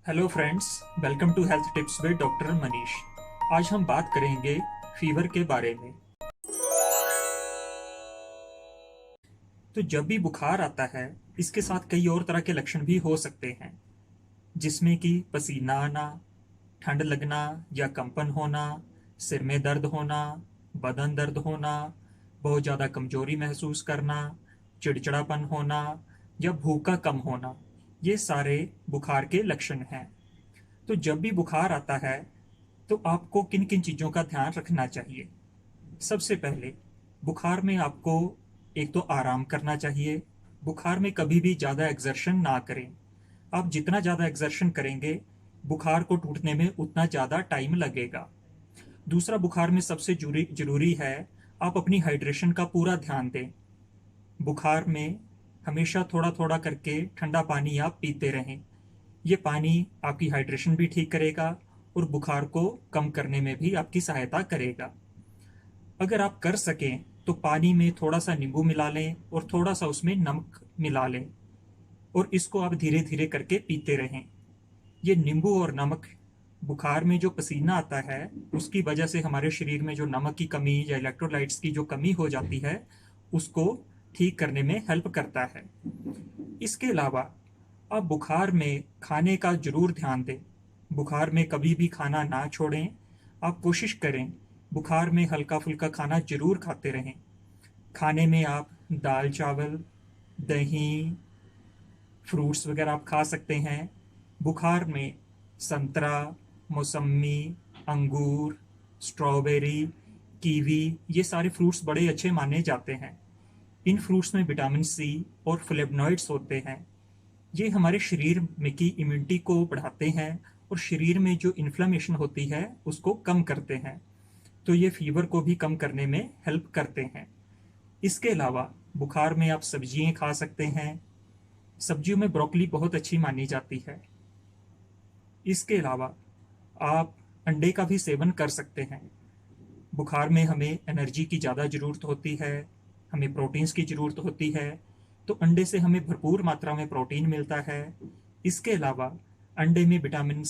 Hello friends, welcome to health tips with doctor Manish. आज हम बात करेंगे फीवर के बारे में। तो जब भी बुखार आता है, इसके साथ कई और तरह के लक्षण भी हो सकते हैं, जिसमें कि पसीना आना, ठंड लगना या कंपन होना, सिर में दर्द होना, बदन दर्द होना, बहुत ज़्यादा कमजोरी महसूस करना, चिड़चिड़ापन होना या भूख का कम होना। ये सारे बुखार के लक्षण हैं। तो जब भी बुखार आता है, तो आपको किन किन चीज़ों का ध्यान रखना चाहिए। सबसे पहले, बुखार में आपको एक तो आराम करना चाहिए। बुखार में कभी भी ज़्यादा एक्सर्शन ना करें। आप जितना ज़्यादा एक्सर्शन करेंगे, बुखार को टूटने में उतना ज़्यादा टाइम लगेगा। दूसरा, बुखार में सबसे जरूरी है आप अपनी हाइड्रेशन का पूरा ध्यान दें। बुखार में हमेशा थोड़ा थोड़ा करके ठंडा पानी आप पीते रहें। ये पानी आपकी हाइड्रेशन भी ठीक करेगा और बुखार को कम करने में भी आपकी सहायता करेगा। अगर आप कर सकें तो पानी में थोड़ा सा नींबू मिला लें और थोड़ा सा उसमें नमक मिला लें और इसको आप धीरे धीरे करके पीते रहें। ये नींबू और नमक बुखार में जो पसीना आता है, उसकी वजह से हमारे शरीर में जो नमक की कमी या इलेक्ट्रोलाइट्स की जो कमी हो जाती है, उसको ठीक करने में हेल्प करता है। इसके अलावा आप बुखार में खाने का जरूर ध्यान दें। बुखार में कभी भी खाना ना छोड़ें। आप कोशिश करें बुखार में हल्का फुल्का खाना जरूर खाते रहें। खाने में आप दाल चावल, दही, फ्रूट्स वगैरह आप खा सकते हैं। बुखार में संतरा, मौसम्मी, अंगूर, स्ट्रॉबेरी, कीवी, ये सारे फ्रूट्स बड़े अच्छे माने जाते हैं। इन फ्रूट्स में विटामिन सी और फ्लेवोनॉइड्स होते हैं। ये हमारे शरीर में की इम्यूनिटी को बढ़ाते हैं और शरीर में जो इन्फ्लेमेशन होती है उसको कम करते हैं। तो ये फीवर को भी कम करने में हेल्प करते हैं। इसके अलावा बुखार में आप सब्जियां खा सकते हैं। सब्जियों में ब्रोकली बहुत अच्छी मानी जाती है। इसके अलावा आप अंडे का भी सेवन कर सकते हैं। बुखार में हमें एनर्जी की ज़्यादा ज़रूरत होती है, हमें प्रोटीन्स की ज़रूरत होती है, तो अंडे से हमें भरपूर मात्रा में प्रोटीन मिलता है। इसके अलावा अंडे में विटामिन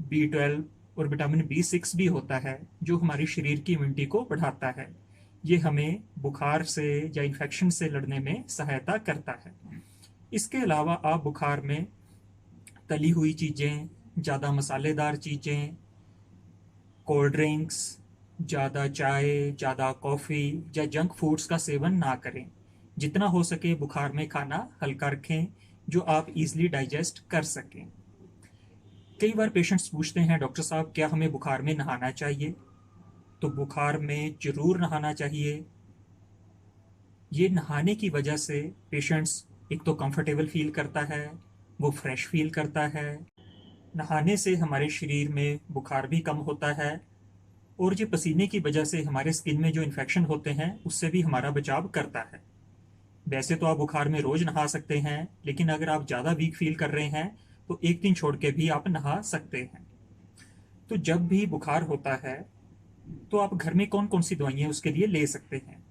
B12 और विटामिन B6 भी होता है, जो हमारी शरीर की इम्यूनिटी को बढ़ाता है। ये हमें बुखार से या इन्फेक्शन से लड़ने में सहायता करता है। इसके अलावा आप बुखार में तली हुई चीज़ें, ज़्यादा मसालेदार चीज़ें, कोल्ड ड्रिंक्स, ज़्यादा चाय, ज़्यादा कॉफ़ी या जंक फूड्स का सेवन ना करें। जितना हो सके बुखार में खाना हल्का रखें, जो आप इजीली डाइजेस्ट कर सकें। कई बार पेशेंट्स पूछते हैं, डॉक्टर साहब क्या हमें बुखार में नहाना चाहिए? तो बुखार में ज़रूर नहाना चाहिए। ये नहाने की वजह से पेशेंट्स एक तो कंफर्टेबल फील करता है, वो फ्रेश फील करता है। नहाने से हमारे शरीर में बुखार भी कम होता है और ये पसीने की वजह से हमारे स्किन में जो इन्फेक्शन होते हैं उससे भी हमारा बचाव करता है। वैसे तो आप बुखार में रोज नहा सकते हैं, लेकिन अगर आप ज़्यादा वीक फील कर रहे हैं तो एक दिन छोड़ के भी आप नहा सकते हैं। तो जब भी बुखार होता है, तो आप घर में कौन कौन सी दवाइयाँ उसके लिए ले सकते हैं।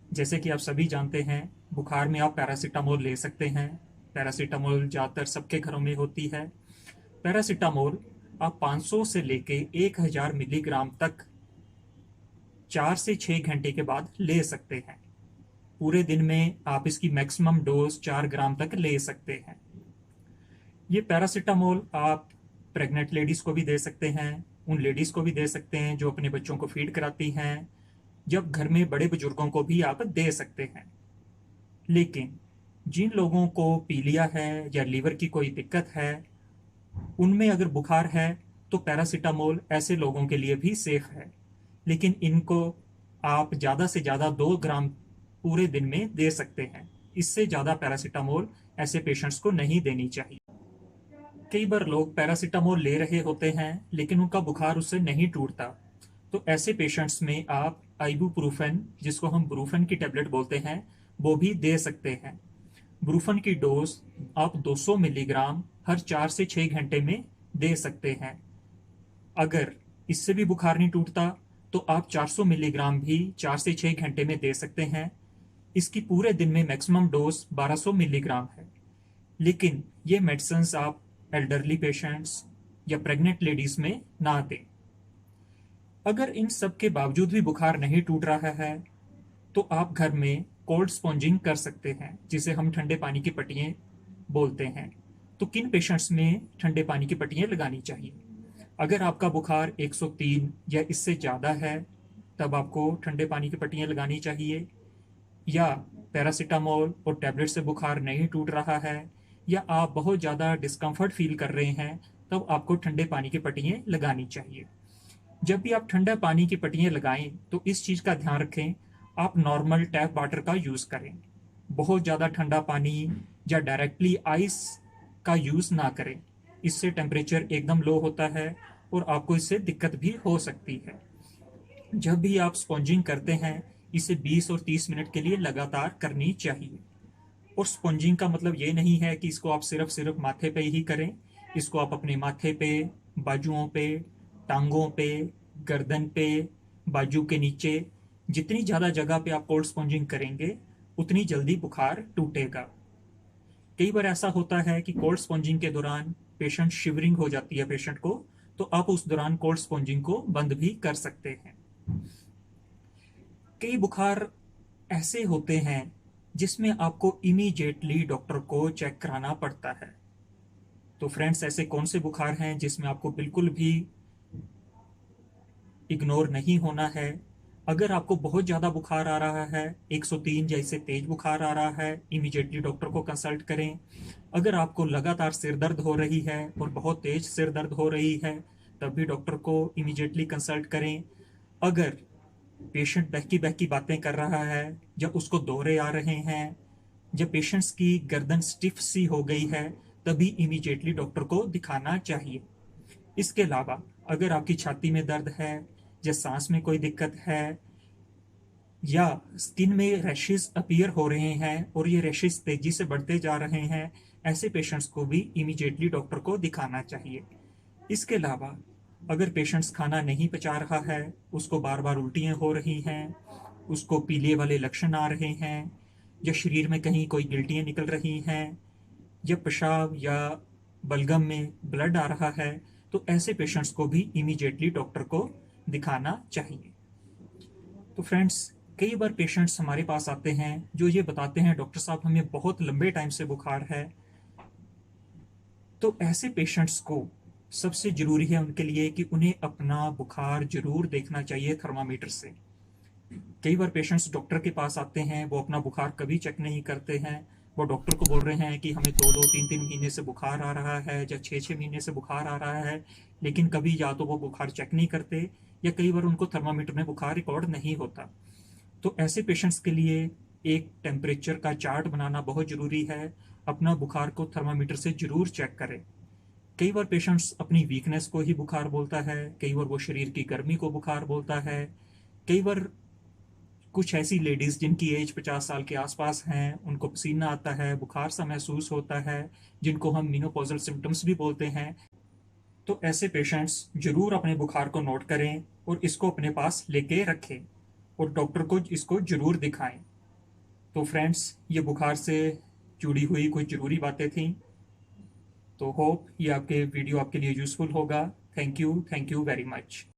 जैसे कि आप सभी जानते हैं, बुखार में आप पैरासीटामोल ले सकते हैं। पैरासीटामोल ज़्यादातर सबके घरों में होती है। पैरासीटामोल आप 500 से लेके 1000 मिलीग्राम तक 4 से 6 घंटे के बाद ले सकते हैं। पूरे दिन में आप इसकी मैक्सिमम डोज 4 ग्राम तक ले सकते हैं। ये पैरासीटामोल आप प्रेग्नेंट लेडीज को भी दे सकते हैं, उन लेडीज को भी दे सकते हैं जो अपने बच्चों को फीड कराती हैं, जब घर में बड़े बुजुर्गों को भी आप दे सकते हैं। लेकिन जिन लोगों को पीलिया है या लीवर की कोई दिक्कत है, उनमें अगर बुखार है तो पैरासीटामोल ऐसे लोगों के लिए भी सेफ है। लेकिन इनको आप ज़्यादा से ज़्यादा 2 ग्राम पूरे दिन में दे सकते हैं। इससे ज़्यादा पैरासीटामोल ऐसे पेशेंट्स को नहीं देनी चाहिए। कई बार लोग पैरासीटामोल ले रहे होते हैं लेकिन उनका बुखार उससे नहीं टूटता। तो ऐसे पेशेंट्स में आप आइबुप्रोफेन, जिसको हम ब्रूफेन की टेबलेट बोलते हैं, वो भी दे सकते हैं। ब्रूफेन की डोज आप 200 मिलीग्राम हर 4 से 6 घंटे में दे सकते हैं। अगर इससे भी बुखार नहीं टूटता तो आप 400 मिलीग्राम भी 4 से 6 घंटे में दे सकते हैं। इसकी पूरे दिन में मैक्सिमम डोज 1200 मिलीग्राम है। लेकिन ये मेडिसिन्स आप एल्डरली पेशेंट्स या प्रेग्नेंट लेडीज में ना दें। अगर इन सब के बावजूद भी बुखार नहीं टूट रहा है तो आप घर में कोल्ड स्पॉन्जिंग कर सकते हैं, जिसे हम ठंडे पानी की पट्टियाँ बोलते हैं। तो किन पेशेंट्स में ठंडे पानी की पट्टियाँ लगानी चाहिए? अगर आपका बुखार 103 या इससे ज़्यादा है तब आपको ठंडे पानी की पट्टियाँ लगानी चाहिए, या पैरासीटामोल और टैबलेट से बुखार नहीं टूट रहा है, या आप बहुत ज़्यादा डिस्कम्फर्ट फील कर रहे हैं तब आपको ठंडे पानी की पट्टियाँ लगानी चाहिए। जब भी आप ठंडा पानी की पट्टियाँ लगाएं तो इस चीज़ का ध्यान रखें, आप नॉर्मल टैप वाटर का यूज़ करें। बहुत ज़्यादा ठंडा पानी या डायरेक्टली आइस का यूज़ ना करें, इससे टेम्परेचर एकदम लो होता है और आपको इससे दिक्कत भी हो सकती है। जब भी आप स्पॉन्जिंग करते हैं इसे 20 और 30 मिनट के लिए लगातार करनी चाहिए। और स्पॉन्जिंग का मतलब ये नहीं है कि इसको आप सिर्फ माथे पे ही करें। इसको आप अपने माथे पे, बाजुओं पे, टांगों पे, गर्दन पे, बाजू के नीचे, जितनी ज़्यादा जगह पे आप कोल्ड स्पॉन्जिंग करेंगे उतनी जल्दी बुखार टूटेगा। कई बार ऐसा होता है कि कोल्ड स्पॉन्जिंग के दौरान पेशेंट शिवरिंग हो जाती है पेशेंट को, तो आप उस दौरान कोल्ड स्पॉन्जिंग को बंद भी कर सकते हैं। कई बुखार ऐसे होते हैं जिसमें आपको इमीडिएटली डॉक्टर को चेक कराना पड़ता है। तो फ्रेंड्स, ऐसे कौन से बुखार हैं जिसमें आपको बिल्कुल भी इग्नोर नहीं होना है? अगर आपको बहुत ज़्यादा बुखार आ रहा है, 103 जैसे तेज बुखार आ रहा है, इमीडिएटली डॉक्टर को कंसल्ट करें। अगर आपको लगातार सिर दर्द हो रही है और बहुत तेज सिर दर्द हो रही है तब भी डॉक्टर को इमीडिएटली कंसल्ट करें। अगर पेशेंट बहकी बहकी बातें कर रहा है, जब उसको दौरे आ रहे हैं, जब पेशेंट्स की गर्दन स्टिफ सी हो गई है, तभी इमीडिएटली डॉक्टर को दिखाना चाहिए। इसके अलावा अगर आपकी छाती में दर्द है या सांस में कोई दिक्कत है या स्किन में रैशेस अपीयर हो रहे हैं और ये रैशेस तेजी से बढ़ते जा रहे हैं, ऐसे पेशेंट्स को भी इमीडिएटली डॉक्टर को दिखाना चाहिए। इसके अलावा अगर पेशेंट्स खाना नहीं पचा रहा है, उसको बार बार उल्टियाँ हो रही हैं, उसको पीले वाले लक्षण आ रहे हैं, या शरीर में कहीं कोई गिल्टियाँ निकल रही हैं, या पेशाब या बलगम में ब्लड आ रहा है, तो ऐसे पेशेंट्स को भी इमीडिएटली डॉक्टर को दिखाना चाहिए। तो फ्रेंड्स, कई बार पेशेंट्स हमारे पास आते हैं जो ये बताते हैं, डॉक्टर साहब हमें बहुत लंबे टाइम से बुखार है। तो ऐसे पेशेंट्स को सबसे ज़रूरी है उनके लिए कि उन्हें अपना बुखार ज़रूर देखना चाहिए थर्मामीटर से। कई बार पेशेंट्स डॉक्टर के पास आते हैं, वो अपना बुखार कभी चेक नहीं करते हैं। वो डॉक्टर को बोल रहे हैं कि हमें 2-2, 3-3 महीने से बुखार आ रहा है या 6-6 महीने से बुखार आ रहा है, लेकिन कभी या तो वो बुखार चेक नहीं करते या कई बार उनको थर्मामीटर में बुखार रिकॉर्ड नहीं होता। तो ऐसे पेशेंट्स के लिए एक टेम्परेचर का चार्ट बनाना बहुत ज़रूरी है। अपना बुखार को थर्मामीटर से ज़रूर चेक करें। कई बार पेशेंट्स अपनी वीकनेस को ही बुखार बोलता है, कई बार वो शरीर की गर्मी को बुखार बोलता है। कई बार कुछ ऐसी लेडीज़ जिनकी एज 50 साल के आसपास हैं, उनको पसीना आता है, बुखार सा महसूस होता है, जिनको हम मेनोपॉजल सिम्टम्स भी बोलते हैं। तो ऐसे पेशेंट्स जरूर अपने बुखार को नोट करें और इसको अपने पास लेके रखें और डॉक्टर को इसको जरूर दिखाएं। तो फ्रेंड्स, ये बुखार से जुड़ी हुई कुछ ज़रूरी बातें थीं। तो होप ये आपके वीडियो आपके लिए यूज़फुल होगा। Thank you very much.